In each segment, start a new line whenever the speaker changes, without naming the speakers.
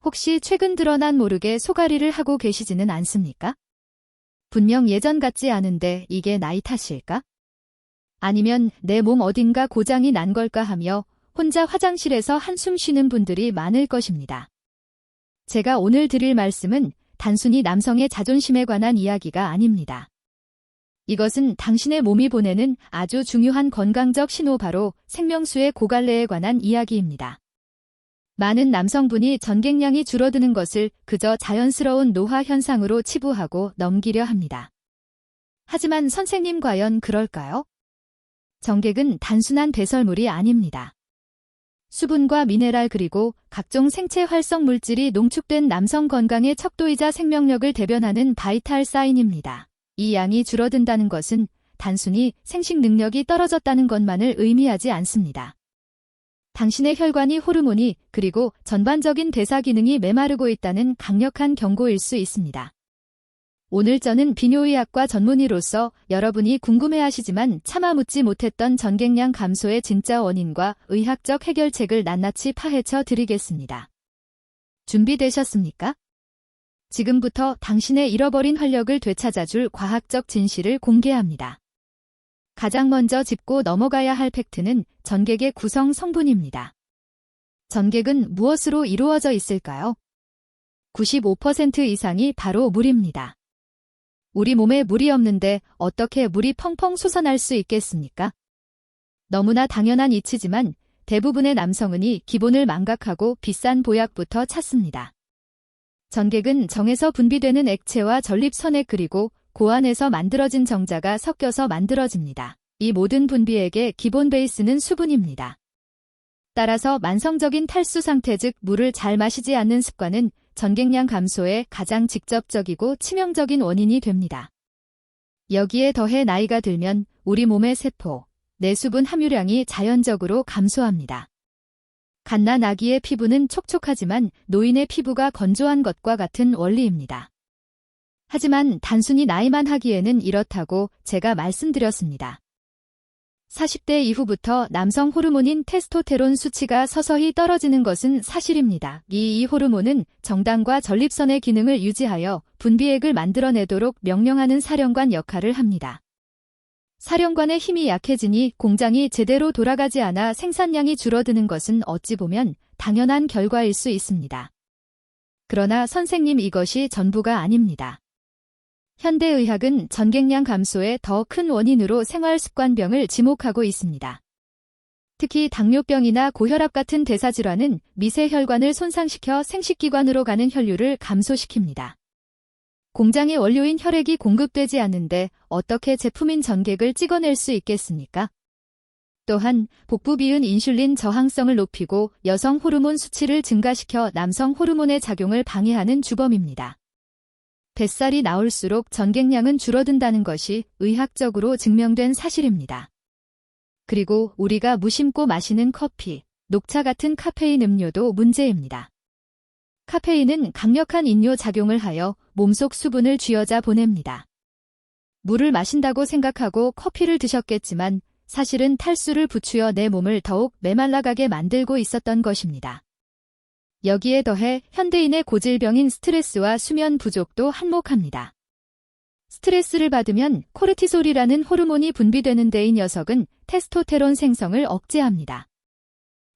혹시 최근 드러난 모르게 소가리를 하고 계시지는 않습니까? 분명 예전 같지 않은데 이게 나이 탓일까? 아니면 내 몸 어딘가 고장이 난 걸까 하며 혼자 화장실에서 한숨 쉬는 분들이 많을 것입니다. 제가 오늘 드릴 말씀은 단순히 남성의 자존심에 관한 이야기가 아닙니다. 이것은 당신의 몸이 보내는 아주 중요한 건강적 신호, 바로 생명수의 고갈래에 관한 이야기입니다. 많은 남성분이 전객량이 줄어드는 것을 그저 자연스러운 노화 현상으로 치부하고 넘기려 합니다. 하지만 선생님, 과연 그럴까요? 정객은 단순한 배설물이 아닙니다. 수분과 미네랄 그리고 각종 생체 활성 물질이 농축된 남성 건강의 척도이자 생명력을 대변하는 바이탈 사인입니다. 이 양이 줄어든다는 것은 단순히 생식 능력이 떨어졌다는 것만을 의미하지 않습니다. 당신의 혈관이, 호르몬이, 그리고 전반적인 대사 기능이 메마르고 있다는 강력한 경고일 수 있습니다. 오늘 저는 비뇨의학과 전문의로서 여러분이 궁금해하시지만 차마 묻지 못했던 전객량 감소의 진짜 원인과 의학적 해결책을 낱낱이 파헤쳐 드리겠습니다. 준비되셨습니까? 지금부터 당신의 잃어버린 활력을 되찾아줄 과학적 진실을 공개합니다. 가장 먼저 짚고 넘어가야 할 팩트는 전객의 구성 성분입니다. 전객은 무엇으로 이루어져 있을까요? 95% 이상이 바로 물입니다. 우리 몸에 물이 없는데 어떻게 물이 펑펑 솟아날 수 있겠습니까? 너무나 당연한 이치지만 대부분의 남성은 이 기본을 망각하고 비싼 보약부터 찾습니다. 전객은 정에서 분비되는 액체와 전립선액 그리고 고안에서 만들어진 정자가 섞여서 만들어집니다. 이 모든 분비액의 기본 베이스는 수분입니다. 따라서 만성적인 탈수 상태, 즉 물을 잘 마시지 않는 습관은 전객량 감소의 가장 직접적이고 치명적인 원인이 됩니다. 여기에 더해 나이가 들면 우리 몸의 세포, 내수분 함유량이 자연적으로 감소합니다. 갓난 아기의 피부는 촉촉하지만 노인의 피부가 건조한 것과 같은 원리입니다. 하지만 단순히 나이만 하기에는 이렇다고 제가 말씀드렸습니다. 40대 이후부터 남성 호르몬인 테스토테론 수치가 서서히 떨어지는 것은 사실입니다. 이 호르몬은 정당과 전립선의 기능을 유지하여 분비액을 만들어내도록 명령하는 사령관 역할을 합니다. 사령관의 힘이 약해지니 공장이 제대로 돌아가지 않아 생산량이 줄어드는 것은 어찌 보면 당연한 결과일 수 있습니다. 그러나 선생님, 이것이 전부가 아닙니다. 현대의학은 전객량 감소의 더 큰 원인으로 생활습관병을 지목하고 있습니다. 특히 당뇨병이나 고혈압 같은 대사질환은 미세혈관을 손상시켜 생식기관으로 가는 혈류를 감소시킵니다. 공장의 원료인 혈액이 공급되지 않는데 어떻게 제품인 전객을 찍어낼 수 있겠습니까? 또한 복부 비은 인슐린 저항성을 높이고 여성 호르몬 수치를 증가시켜 남성 호르몬의 작용을 방해하는 주범입니다. 뱃살이 나올수록 전객량은 줄어든다는 것이 의학적으로 증명된 사실입니다. 그리고 우리가 무심코 마시는 커피, 녹차 같은 카페인 음료도 문제입니다. 카페인은 강력한 인뇨 작용을 하여 몸속 수분을 쥐어자 보냅니다. 물을 마신다고 생각하고 커피를 드셨겠지만 사실은 탈수를 부추어 내 몸을 더욱 메말라가게 만들고 있었던 것입니다. 여기에 더해 현대인의 고질병인 스트레스와 수면 부족도 한몫합니다. 스트레스를 받으면 코르티솔이라는 호르몬이 분비되는데 이 녀석은 테스토테론 생성을 억제합니다.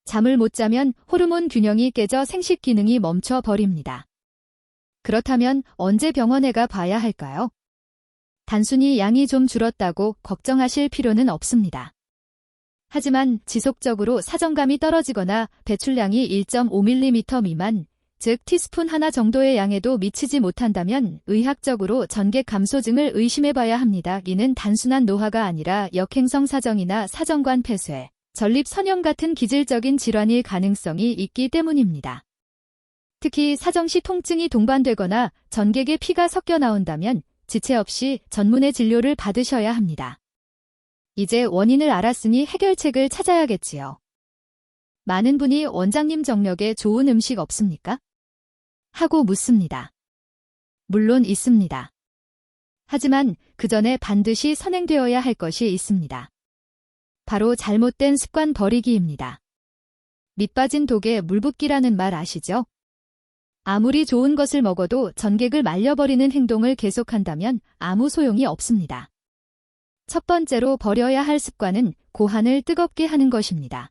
잠을 못 자면 호르몬 균형이 깨져 생식 기능이 멈춰버립니다. 그렇다면 언제 병원에 가 봐야 할까요? 단순히 양이 좀 줄었다고 걱정하실 필요는 없습니다. 하지만 지속적으로 사정감이 떨어지거나 배출량이 1.5mm 미만, 즉 티스푼 하나 정도의 양에도 미치지 못한다면 의학적으로 전객 감소증을 의심해봐야 합니다. 이는 단순한 노화가 아니라 역행성 사정이나 사정관 폐쇄, 전립 선형 같은 기질적인 질환일 가능성이 있기 때문입니다. 특히 사정 시 통증이 동반되거나 전객에 피가 섞여 나온다면 지체 없이 전문의 진료를 받으셔야 합니다. 이제 원인을 알았으니 해결책을 찾아야겠지요. 많은 분이 원장님, 정력에 좋은 음식 없습니까? 하고 묻습니다. 물론 있습니다. 하지만 그 전에 반드시 선행되어야 할 것이 있습니다. 바로 잘못된 습관 버리기입니다. 밑 빠진 독에 물 붓기라는 말 아시죠? 아무리 좋은 것을 먹어도 전객을 말려버리는 행동을 계속한다면 아무 소용이 없습니다. 첫 번째로 버려야 할 습관은 고환을 뜨겁게 하는 것입니다.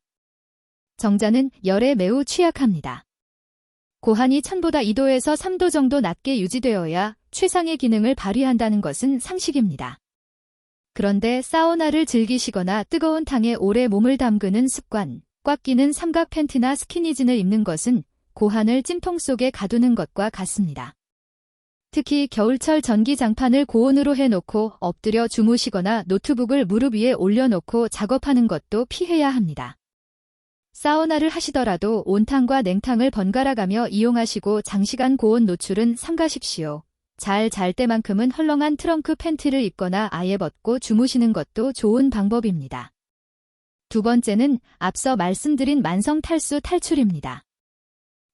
정자는 열에 매우 취약합니다. 고환이 1000보다 2도에서 3도 정도 낮게 유지되어야 최상의 기능을 발휘한다는 것은 상식입니다. 그런데 사우나를 즐기시거나 뜨거운 탕에 오래 몸을 담그는 습관, 꽉 끼는 삼각 팬티나 스키니진을 입는 것은 고환을 찜통 속에 가두는 것과 같습니다. 특히 겨울철 전기장판을 고온으로 해놓고 엎드려 주무시거나 노트북을 무릎 위에 올려놓고 작업하는 것도 피해야 합니다. 사우나를 하시더라도 온탕과 냉탕을 번갈아가며 이용하시고 장시간 고온 노출은 삼가십시오. 잘 때만큼은 헐렁한 트렁크 팬티를 입거나 아예 벗고 주무시는 것도 좋은 방법입니다. 두 번째는 앞서 말씀드린 만성 탈수 탈출입니다.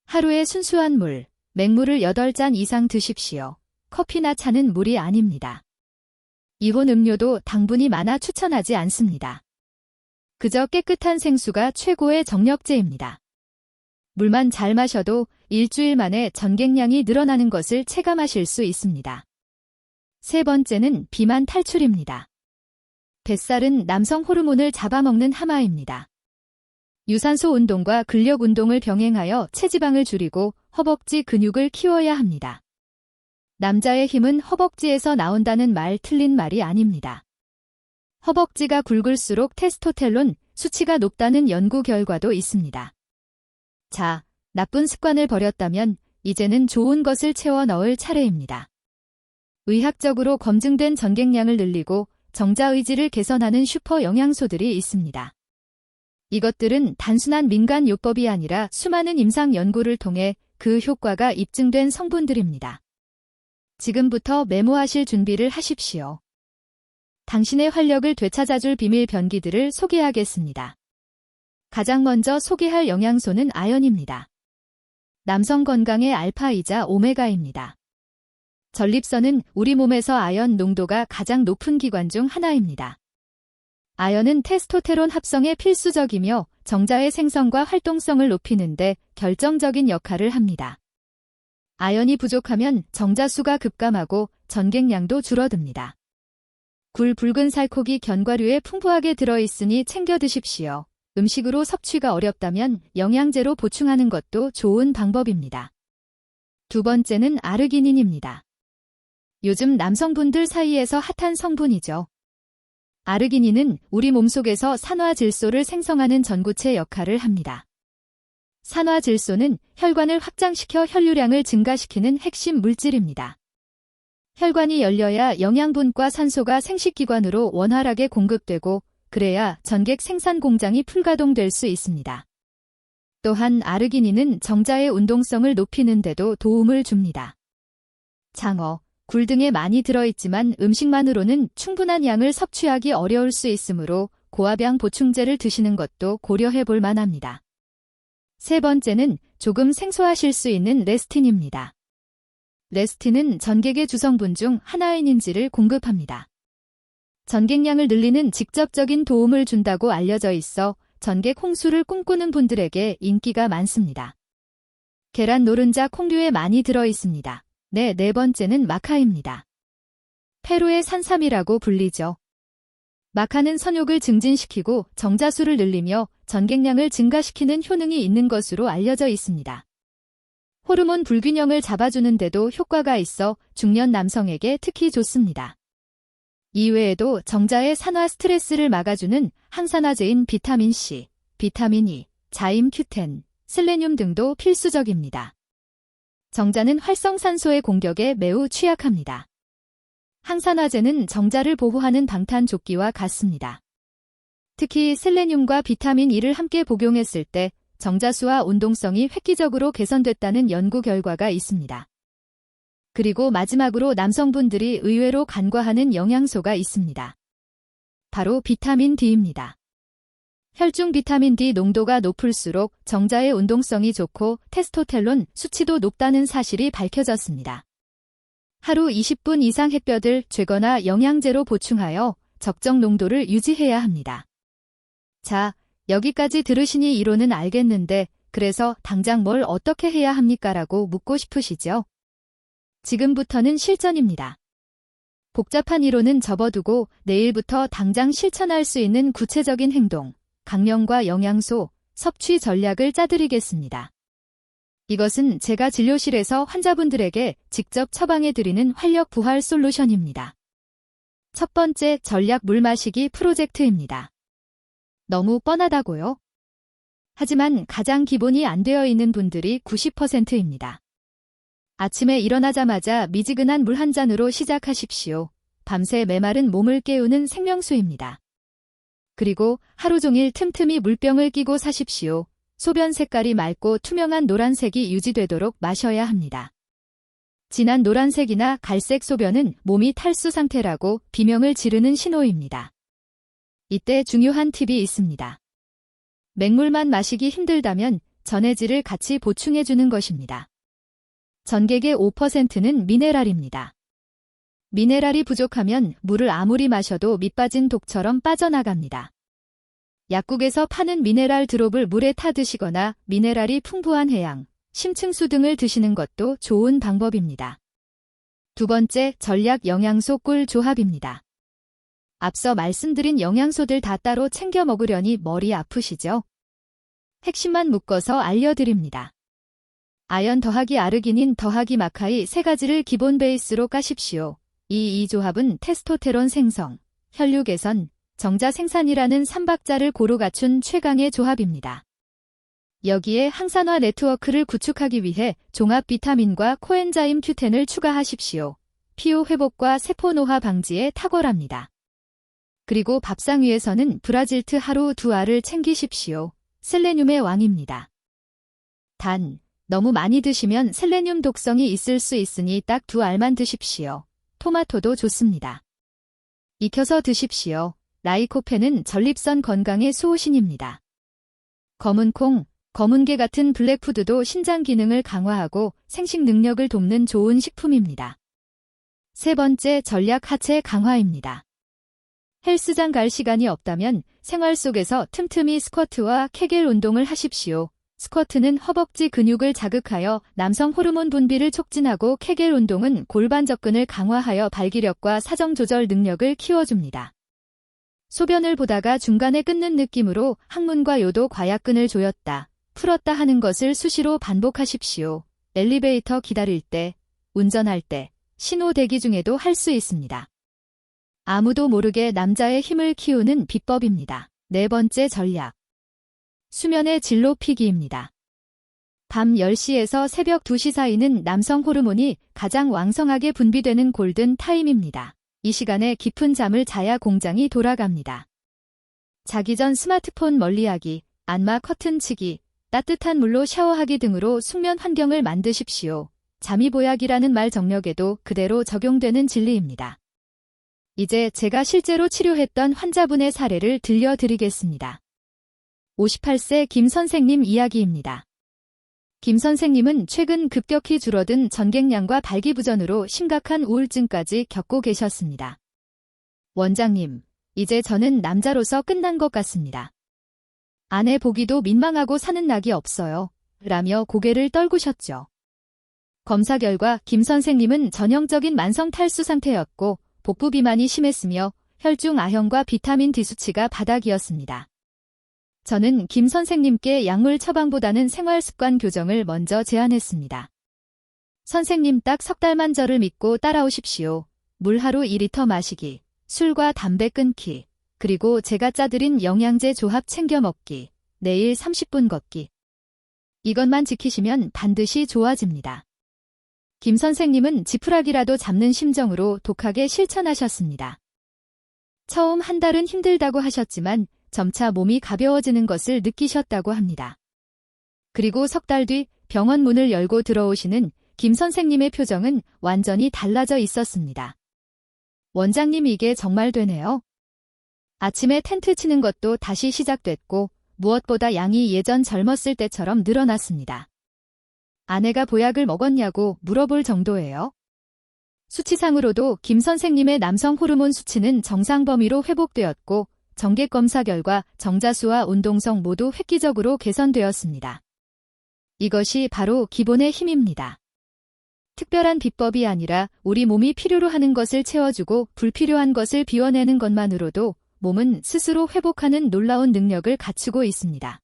하루에 순수한 물, 맹물을 8잔 이상 드십시오. 커피나 차는 물이 아닙니다. 이온 음료도 당분이 많아 추천하지 않습니다. 그저 깨끗한 생수가 최고의 정력제입니다. 물만 잘 마셔도 일주일 만에 전객량이 늘어나는 것을 체감하실 수 있습니다. 세 번째는 비만 탈출입니다. 뱃살은 남성 호르몬을 잡아먹는 하마입니다. 유산소 운동과 근력 운동을 병행하여 체지방을 줄이고 허벅지 근육을 키워야 합니다. 남자의 힘은 허벅지에서 나온다는 말 틀린 말이 아닙니다. 허벅지가 굵을수록 테스토스테론 수치가 높다는 연구 결과도 있습니다. 자, 나쁜 습관을 버렸다면 이제는 좋은 것을 채워 넣을 차례입니다. 의학적으로 검증된 전객량을 늘리고 정자 의지를 개선하는 슈퍼 영양소들이 있습니다. 이것들은 단순한 민간 요법이 아니라 수많은 임상 연구를 통해 그 효과가 입증된 성분들입니다. 지금부터 메모하실 준비를 하십시오. 당신의 활력을 되찾아줄 비밀 변기들을 소개하겠습니다. 가장 먼저 소개할 영양소는 아연입니다. 남성 건강의 알파이자 오메가입니다. 전립선은 우리 몸에서 아연 농도가 가장 높은 기관 중 하나입니다. 아연은 테스토스테론 합성에 필수적이며 정자의 생성과 활동성을 높이는 데 결정적인 역할을 합니다. 아연이 부족하면 정자수가 급감하고 전객량도 줄어듭니다. 굴, 붉은 살코기, 견과류에 풍부하게 들어있으니 챙겨 드십시오. 음식으로 섭취가 어렵다면 영양제로 보충하는 것도 좋은 방법입니다. 두 번째는 아르기닌입니다. 요즘 남성분들 사이에서 핫한 성분이죠. 아르기닌은 우리 몸속에서 산화질소를 생성하는 전구체 역할을 합니다. 산화질소는 혈관을 확장시켜 혈류량을 증가시키는 핵심 물질입니다. 혈관이 열려야 영양분과 산소가 생식기관으로 원활하게 공급되고 그래야 전객 생산 공장이 풀가동될 수 있습니다. 또한 아르기닌은 정자의 운동성을 높이는 데도 도움을 줍니다. 장어, 굴 등에 많이 들어있지만 음식만으로는 충분한 양을 섭취하기 어려울 수 있으므로 고압양 보충제를 드시는 것도 고려해 볼 만합니다. 세 번째는 조금 생소하실 수 있는 레스틴입니다. 레스틴은 전객의 주성분 중 하나인 인지를 공급합니다. 전객량을 늘리는 직접적인 도움을 준다고 알려져 있어 전객 홍수를 꿈꾸는 분들에게 인기가 많습니다. 계란 노른자 콩류에 많이 들어있습니다. 네 번째는 마카입니다. 페루의 산삼이라고 불리죠. 마카는 선욕을 증진시키고 정자수를 늘리며 전객량을 증가시키는 효능이 있는 것으로 알려져 있습니다. 호르몬 불균형을 잡아주는 데도 효과가 있어 중년 남성에게 특히 좋습니다. 이외에도 정자의 산화 스트레스를 막아주는 항산화제인 비타민C, 비타민 E, 자임 큐텐, 셀레늄 등도 필수적입니다. 정자는 활성산소의 공격에 매우 취약합니다. 항산화제는 정자를 보호하는 방탄조끼와 같습니다. 특히 셀레늄과 비타민 E를 함께 복용했을 때 정자수와 운동성이 획기적으로 개선됐다는 연구 결과가 있습니다. 그리고 마지막으로 남성분들이 의외로 간과하는 영양소가 있습니다. 바로 비타민 D입니다. 혈중 비타민 D 농도가 높을수록 정자의 운동성이 좋고 테스토스테론 수치도 높다는 사실이 밝혀졌습니다. 하루 20분 이상 햇볕을 쬐거나 영양제로 보충하여 적정 농도를 유지해야 합니다. 자, 여기까지 들으시니 이론은 알겠는데 그래서 당장 뭘 어떻게 해야 합니까? 라고 묻고 싶으시죠? 지금부터는 실전입니다. 복잡한 이론은 접어두고 내일부터 당장 실천할 수 있는 구체적인 행동, 강령과 영양소, 섭취 전략을 짜드리겠습니다. 이것은 제가 진료실에서 환자분들에게 직접 처방해드리는 활력 부활 솔루션입니다. 첫 번째 전략 물 마시기 프로젝트입니다. 너무 뻔하다고요? 하지만 가장 기본이 안 되어 있는 분들이 90%입니다. 아침에 일어나자마자 미지근한 물 한 잔으로 시작하십시오. 밤새 메마른 몸을 깨우는 생명수입니다. 그리고 하루 종일 틈틈이 물병을 끼고 사십시오. 소변 색깔이 맑고 투명한 노란색이 유지되도록 마셔야 합니다. 진한 노란색이나 갈색 소변은 몸이 탈수 상태라고 비명을 지르는 신호입니다. 이때 중요한 팁이 있습니다. 맹물만 마시기 힘들다면 전해질을 같이 보충해주는 것입니다. 전객의 5%는 미네랄입니다. 미네랄이 부족하면 물을 아무리 마셔도 밑빠진 독처럼 빠져나갑니다. 약국에서 파는 미네랄 드롭을 물에 타 드시거나 미네랄이 풍부한 해양, 심층수 등을 드시는 것도 좋은 방법입니다. 두 번째, 전략 영양소 꿀 조합입니다. 앞서 말씀드린 영양소들 다 따로 챙겨 먹으려니 머리 아프시죠? 핵심만 묶어서 알려드립니다. 아연 더하기 아르기닌 더하기 마카이 세 가지를 기본 베이스로 까십시오. 이 조합은 테스토테론 생성, 혈류 개선, 정자 생산이라는 3박자를 고루 갖춘 최강의 조합입니다. 여기에 항산화 네트워크를 구축하기 위해 종합 비타민과 코엔자임 Q10을 추가하십시오. 피로 회복과 세포 노화 방지에 탁월합니다. 그리고 밥상 위에서는 브라질트 하루 2알을 챙기십시오. 셀레늄의 왕입니다. 단, 너무 많이 드시면 셀레늄 독성이 있을 수 있으니 딱 2알만 드십시오. 토마토도 좋습니다. 익혀서 드십시오. 라이코펜은 전립선 건강의 수호신입니다. 검은 콩, 검은게 같은 블랙푸드도 신장 기능을 강화하고 생식 능력을 돕는 좋은 식품입니다. 세 번째 전략 하체 강화입니다. 헬스장 갈 시간이 없다면 생활 속에서 틈틈이 스쿼트와 케겔 운동을 하십시오. 스쿼트는 허벅지 근육을 자극하여 남성 호르몬 분비를 촉진하고 케겔 운동은 골반 접근을 강화하여 발기력과 사정 조절 능력을 키워줍니다. 소변을 보다가 중간에 끊는 느낌으로 항문과 요도 과약근을 조였다, 풀었다 하는 것을 수시로 반복하십시오. 엘리베이터 기다릴 때, 운전할 때, 신호 대기 중에도 할 수 있습니다. 아무도 모르게 남자의 힘을 키우는 비법입니다. 네 번째 전략. 수면의 질 높이기입니다. 밤 10시에서 새벽 2시 사이는 남성 호르몬이 가장 왕성하게 분비되는 골든 타임입니다. 이 시간에 깊은 잠을 자야 공장이 돌아갑니다. 자기 전 스마트폰 멀리하기, 안마 커튼 치기, 따뜻한 물로 샤워하기 등으로 숙면 환경을 만드십시오. 잠이 보약이라는 말 정력에도 그대로 적용되는 진리입니다. 이제 제가 실제로 치료했던 환자분의 사례를 들려드리겠습니다. 58세 김 선생님 이야기입니다. 김 선생님은 최근 급격히 줄어든 전객량과 발기부전으로 심각한 우울증까지 겪고 계셨습니다. 원장님, 이제 저는 남자로서 끝난 것 같습니다. 아내 보기도 민망하고 사는 낙이 없어요. 라며 고개를 떨구셨죠. 검사 결과 김 선생님은 전형적인 만성 탈수 상태였고 복부 비만이 심했으며 혈중 아형과 비타민 D 수치가 바닥이었습니다. 저는 김 선생님께 약물 처방보다는 생활습관 교정을 먼저 제안했습니다. 선생님 딱 3달만 저를 믿고 따라오십시오. 물 하루 2리터 마시기, 술과 담배 끊기, 그리고 제가 짜드린 영양제 조합 챙겨 먹기, 내일 30분 걷기. 이것만 지키시면 반드시 좋아집니다. 김 선생님은 지푸라기라도 잡는 심정으로 독하게 실천하셨습니다. 처음 한 달은 힘들다고 하셨지만 점차 몸이 가벼워지는 것을 느끼셨다고 합니다. 그리고 3달 뒤 병원 문을 열고 들어오시는 김 선생님의 표정은 완전히 달라져 있었습니다. 원장님 이게 정말 되네요. 아침에 텐트 치는 것도 다시 시작됐고 무엇보다 양이 예전 젊었을 때처럼 늘어났습니다. 아내가 보약을 먹었냐고 물어볼 정도예요. 수치상으로도 김 선생님의 남성 호르몬 수치는 정상 범위로 회복되었고 정맥 검사 결과 정자수와 운동성 모두 획기적으로 개선되었습니다. 이것이 바로 기본의 힘입니다. 특별한 비법이 아니라 우리 몸이 필요로 하는 것을 채워주고 불필요한 것을 비워내는 것만으로도 몸은 스스로 회복하는 놀라운 능력을 갖추고 있습니다.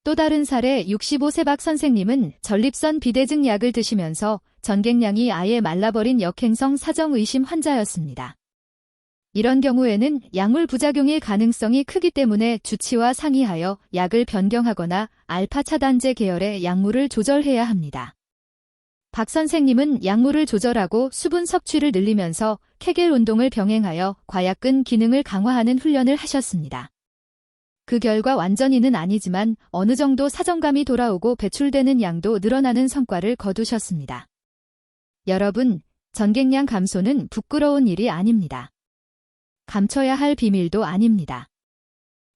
또 다른 사례 65세 박 선생님은 전립선 비대증 약을 드시면서 전객량이 아예 말라버린 역행성 사정 의심 환자였습니다. 이런 경우에는 약물 부작용일 가능성이 크기 때문에 주치와 상의하여 약을 변경하거나 알파 차단제 계열의 약물을 조절해야 합니다. 박 선생님은 약물을 조절하고 수분 섭취를 늘리면서 케겔 운동을 병행하여 과약근 기능을 강화하는 훈련을 하셨습니다. 그 결과 완전히는 아니지만 어느 정도 사정감이 돌아오고 배출되는 양도 늘어나는 성과를 거두셨습니다. 여러분, 전객량 감소는 부끄러운 일이 아닙니다. 감춰야 할 비밀도 아닙니다.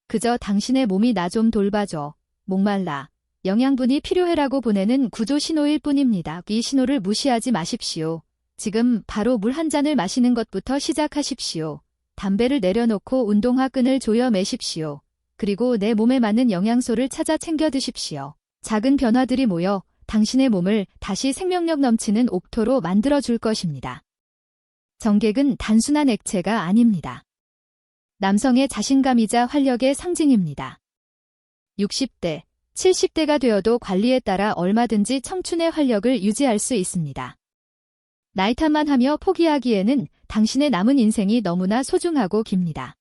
그저 당신의 몸이 나 좀 돌봐줘, 목말라, 영양분이 필요해라고 보내는 구조 신호일 뿐입니다. 이 신호를 무시하지 마십시오. 지금 바로 물 한 잔을 마시는 것부터 시작하십시오. 담배를 내려놓고 운동화 끈을 조여 매십시오. 그리고 내 몸에 맞는 영양소를 찾아 챙겨 드십시오. 작은 변화들이 모여 당신의 몸을 다시 생명력 넘치는 옥토로 만들어줄 것입니다. 정객은 단순한 액체가 아닙니다. 남성의 자신감이자 활력의 상징입니다. 60대, 70대가 되어도 관리에 따라 얼마든지 청춘의 활력을 유지할 수 있습니다. 나이 탓만 하며 포기하기에는 당신의 남은 인생이 너무나 소중하고 깁니다.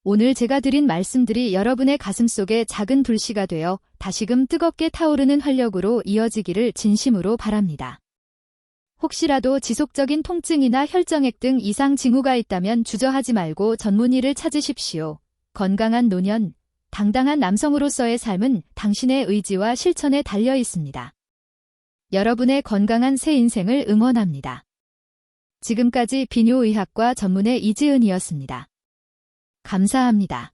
오늘 제가 드린 말씀들이 여러분의 가슴속에 작은 불씨가 되어 다시금 뜨겁게 타오르는 활력으로 이어지기를 진심으로 바랍니다. 혹시라도 지속적인 통증이나 혈정액 등 이상 징후가 있다면 주저하지 말고 전문의를 찾으십시오. 건강한 노년, 당당한 남성으로서의 삶은 당신의 의지와 실천에 달려 있습니다. 여러분의 건강한 새 인생을 응원합니다. 지금까지 비뇨의학과 전문의 이지은이었습니다. 감사합니다.